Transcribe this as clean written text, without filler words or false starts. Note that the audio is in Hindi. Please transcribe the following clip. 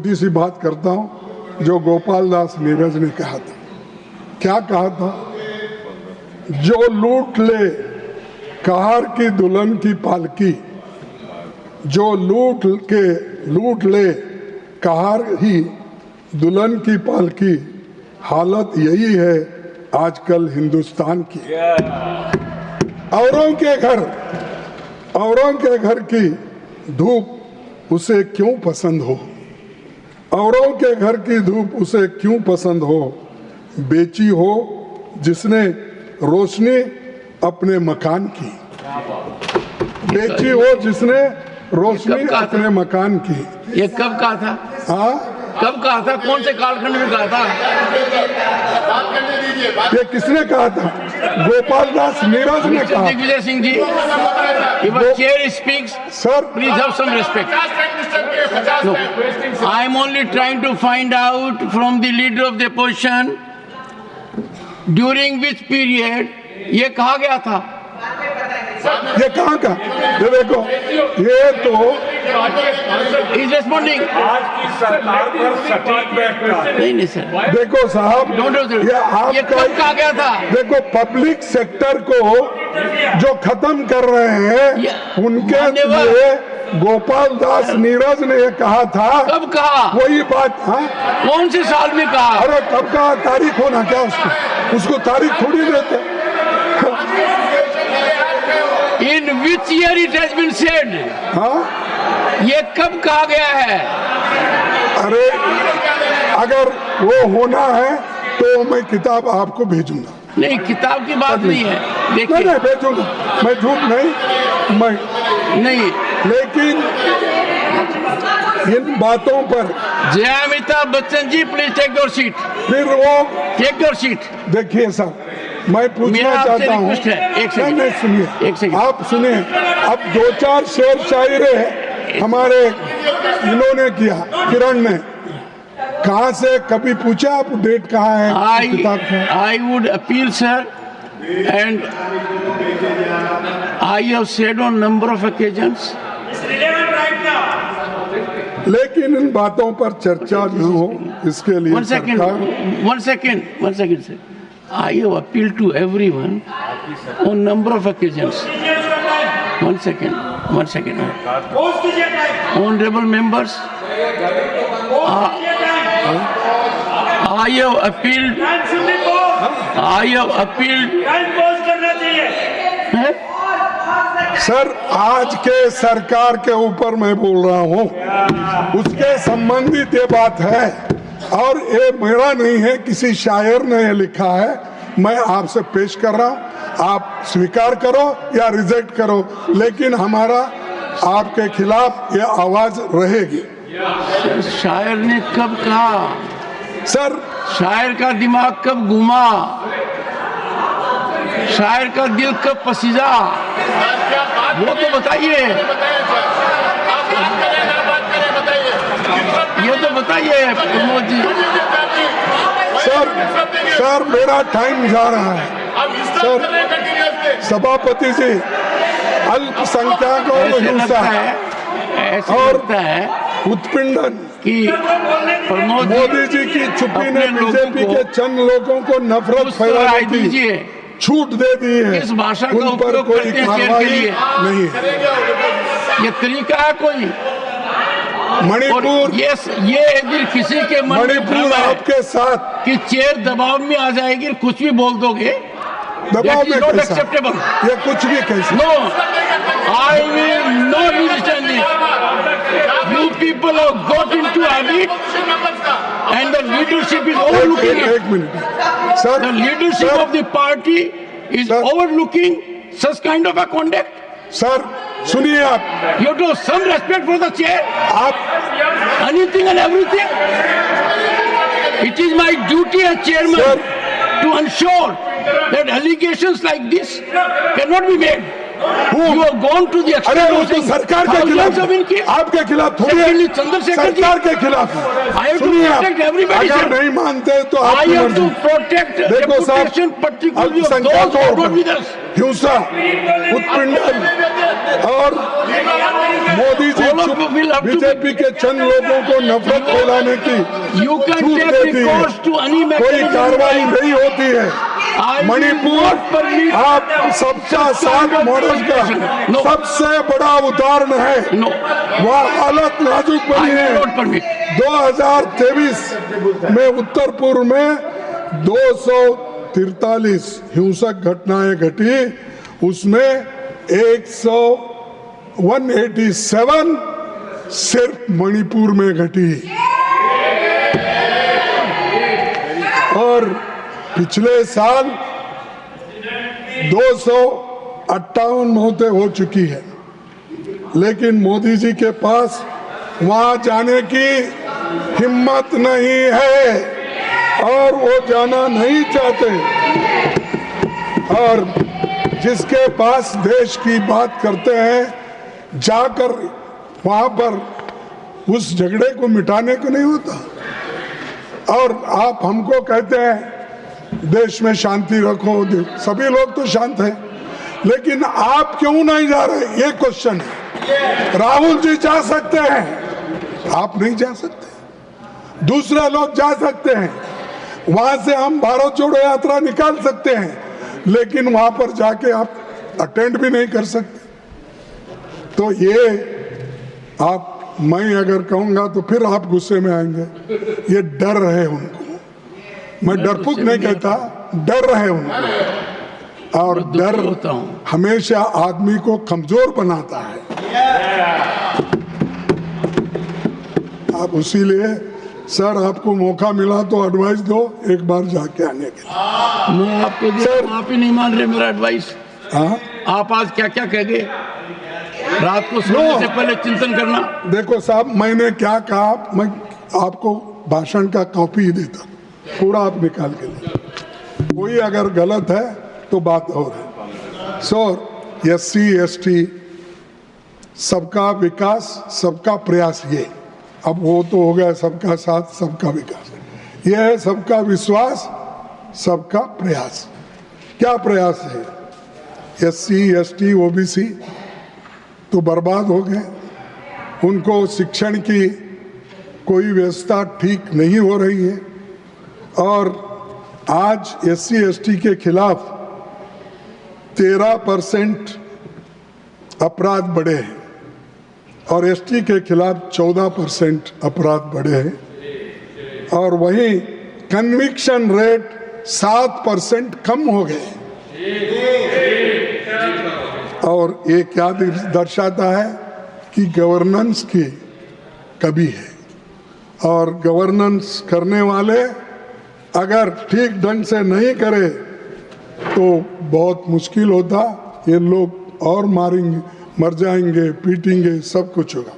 छोटी सी बात करता हूं जो गोपाल दास नीरज ने कहा था। क्या कहा था? जो लूट ले कहार की दुल्हन की पालकी, जो लूट ले कहार ही दुल्हन की पालकी, हालत यही है आजकल हिंदुस्तान की। औरों के घर की धूप उसे क्यों पसंद हो, औरों के घर की धूप उसे क्यों पसंद हो, बेची हो जिसने रोशनी अपने मकान की, बेची हो जिसने रोशनी अपने मकान की। ये कब कहा था? हाँ, कब कहा था? कौन से कालखंड में कहा था? ये किसने कहा था? गोपाल दास नीरज ने कहा। Digvijay Singh ji, if a chair speaks, sir, please have some respect. No, I am only trying to find out from the leader of the opposition during which period ये कहा गया था। ये कहाँ का? ये देखो, ये तो He is responding. आज की सरकार पर सटीक बैठता है। नहीं सर, देखो साहब, ये कब कहा गया था? देखो पब्लिक सेक्टर को जो खत्म कर रहे हैं उनके लिए गोपाल दास नीरज ने ये कहा था। कब कहा? वही बात। हाँ, कौन से साल में कहा? अरे कब कहा? तारीख होना क्या उसको तारीख थोड़ी देते। In which year it has been said? हाँ, ये कब कहा गया है? अरे अगर वो होना है तो मैं किताब आपको भेजूंगा। नहीं, किताब की बात नहीं है। देखिए, नहीं भेजूंगा, मैं झूठ नहीं, लेकिन इन बातों पर जय Amitabh Bachchan ji, please take your seat. फिर वो टेक योर सीट। देखिए साहब, मैं पूछना चाहता हूँ। नहीं, सुनिए, एक सेकंड आप सुनिए। अब 2-4 शेर शायरी हमारे इन्होंने किया, किरण ने। कहाँ से कभी पूछा आप डेट कहाँ है किताब का? I would appeal, sir, and I have said on number of occasions. लेकिन इन बातों पर चर्चा न हो, इसके लिए One second, sir. I have appealed to everyone on number of occasions. One second. Honorable members, I have appealed. Sir, आज के सरकार के ऊपर मैं बोल रहा हूँ, उसके संबंधित ये बात है और ये मेरा नहीं है, किसी शायर ने ये लिखा है। मैं आपसे पेश कर रहा हूँ, आप स्वीकार करो या रिजेक्ट करो, लेकिन हमारा आपके खिलाफ ये आवाज रहेगी। शायर ने कब कहा? सर, शायर का दिमाग कब घूमा? शायर का दिल कब पसीजा? वो तो बताइए, ये तो बताइए प्रमोद जी। सर मेरा टाइम जा रहा है। सर, सभापति जी, अल्पसंख्यकों को हिंसा और उत्पीड़न कि मोदी जी की चुप्पी ने बीजेपी के चंद लोगों को नफरत फैलाने की छूट दे दी है। इस भाषा का उन पर कोई कार्रवाई नहीं है। ये तरीका है कोई? मणिपुर, ये यदि किसी के मणिपुर आपके साथ कि चेयर दबाव में आ जाएगी, कुछ भी बोल दोगे, दबाव में कैसा? एक्सेप्टेबल। ये कुछ भी कैसे? No, I will not understand this. You people have got into habit and the leadership is overlooking it. एक minute sir, The leadership of the party is overlooking such kind of a conduct. Sir सुनिए, आप You have to have some respect for the chair. Anything and everything. It is my duty as chairman to ensure that allegations like this cannot be made. You have gone to the अरे extent वो of तो saying सरकार के thousands खिलाफ of increase. आपके खिलाफ थोड़ी Secondly, है, Chandrasekhar ji, सरकार के खिलाफ I have to सुनिए आप, protect everybody, अगर sir. नहीं मानते तो I आपकी have to मर्जी। protect देखो साहब, reputation particularly of those who अल्पसंख्यकों are not with us. हिंसा, उत्पीड़न और Modi ji All of you will have to BJP के चंद लोगों को नफरत फैलाने की You can छूट take देती है, recourse to any कोई mechanism. कार्रवाई नहीं होती है। I will Manipur not permit आप सबका साथ मॉडल का No. सबसे बड़ा उदाहरण है। No. वह हालत नाजुक I बनी will है। not permit. 2023 में उत्तर पूर्व में 243 हिंसक घटनाएं घटी, उसमें 187 सिर्फ मणिपुर में घटी और पिछले साल 258 मौतें हो चुकी है। लेकिन मोदी जी के पास वहां जाने की हिम्मत नहीं है और वो जाना नहीं चाहते। और जिसके पास देश की बात करते हैं, जाकर वहां पर उस झगड़े को मिटाने को नहीं होता। और आप हमको कहते हैं देश में शांति रखो, सभी लोग तो शांत हैं, लेकिन आप क्यों नहीं जा रहे, ये क्वेश्चन है। राहुल जी जा सकते हैं, आप नहीं जा सकते। दूसरे लोग जा सकते हैं, वहां से हम भारत जोड़ो यात्रा निकाल सकते हैं, लेकिन वहां पर जाके आप अटेंड भी नहीं कर सकते। तो ये आप, मैं अगर कहूंगा तो फिर आप गुस्से में आएंगे। ये डर रहे उनको, मैं डरपुक नहीं कहता, डर रहे उनको। और डर हमेशा आदमी को कमजोर बनाता है। आप इसीलिए सर आपको मौका मिला तो एडवाइस दो एक बार जाके आने के लिए। मैं आपको सर, आप ही नहीं मान रहे मेरा एडवाइस। हाँ, आप आज क्या क्या कह गए, रात को सोने से पहले चिंतन करना। देखो साहब, मैंने क्या कहा, मैं आपको भाषण का कॉपी ही देता, पूरा आप निकाल के लिए। कोई अगर गलत है तो बात और है। SC ST सबका विकास सबका प्रयास, ये अब वो तो हो गया सबका साथ सबका विकास, ये है सबका विश्वास सबका प्रयास। क्या प्रयास है? SC ST OBC तो बर्बाद हो गए, उनको शिक्षण की कोई व्यवस्था ठीक नहीं हो रही है। और आज SC ST के खिलाफ 13% अपराध बढ़े हैं और ST के खिलाफ 14% अपराध बढ़े हैं। और वहीं कन्विक्शन रेट 7% कम हो गए। और ये क्या दर्शाता है कि गवर्नेंस की कमी है। और गवर्नेंस करने वाले अगर ठीक ढंग से नहीं करे तो बहुत मुश्किल होता। ये लोग और मारेंगे, मर जाएंगे, पीटेंगे, सब कुछ होगा।